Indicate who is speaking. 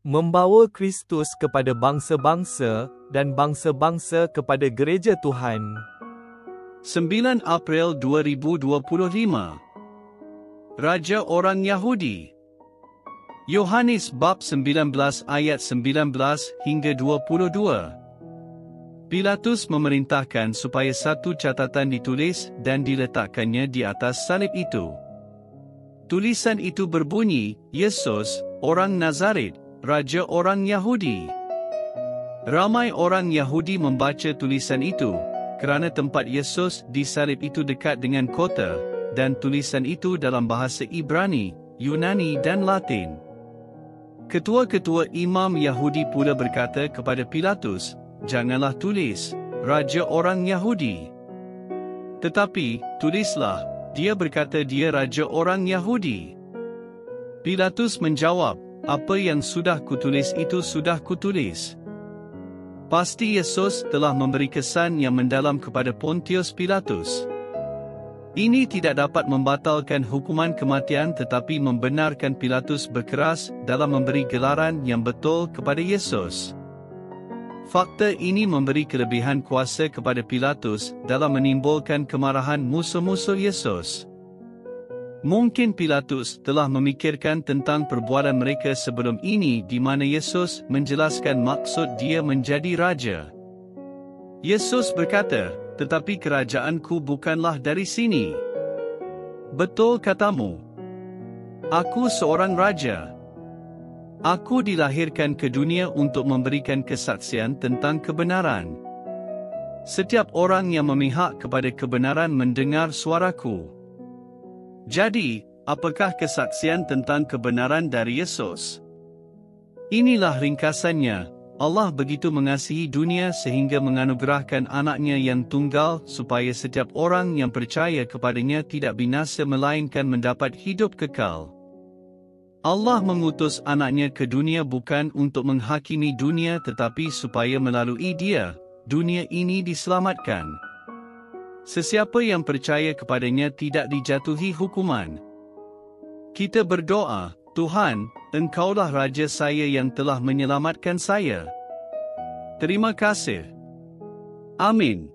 Speaker 1: membawa Kristus kepada bangsa-bangsa dan bangsa-bangsa kepada gereja Tuhan.
Speaker 2: 9 April 2025. Raja orang Yahudi. Yohanes bab 19 ayat 19 hingga 22. Pilatus memerintahkan supaya satu catatan ditulis dan diletakkannya di atas salib itu. Tulisan itu berbunyi, Yesus, orang Nazaret, Raja orang Yahudi. Ramai orang Yahudi membaca tulisan itu, kerana tempat Yesus disalib itu dekat dengan kota, dan tulisan itu dalam bahasa Ibrani, Yunani dan Latin. Ketua-ketua imam Yahudi pula berkata kepada Pilatus, "Janganlah tulis, Raja orang Yahudi. Tetapi, tulislah, dia berkata dia Raja orang Yahudi." Pilatus menjawab, "Apa yang sudah kutulis itu sudah kutulis." Pasti Yesus telah memberi kesan yang mendalam kepada Pontius Pilatus. Ini tidak dapat membatalkan hukuman kematian tetapi membenarkan Pilatus berkeras dalam memberi gelaran yang betul kepada Yesus. Fakta ini memberi kelebihan kuasa kepada Pilatus dalam menimbulkan kemarahan musuh-musuh Yesus. Mungkin Pilatus telah memikirkan tentang perbuatan mereka sebelum ini di mana Yesus menjelaskan maksud dia menjadi raja. Yesus berkata, "Tetapi kerajaanku bukanlah dari sini." Betul katamu. Aku seorang raja. Aku dilahirkan ke dunia untuk memberikan kesaksian tentang kebenaran. Setiap orang yang memihak kepada kebenaran mendengar suaraku. Jadi, apakah kesaksian tentang kebenaran dari Yesus? Inilah ringkasannya. Allah begitu mengasihi dunia sehingga menganugerahkan anaknya yang tunggal supaya setiap orang yang percaya kepadanya tidak binasa melainkan mendapat hidup kekal. Allah mengutus anaknya ke dunia bukan untuk menghakimi dunia tetapi supaya melalui dia, dunia ini diselamatkan. Sesiapa yang percaya kepadanya tidak dijatuhi hukuman. Kita berdoa, "Tuhan, Engkaulah Raja saya yang telah menyelamatkan saya." Terima kasih. Amin.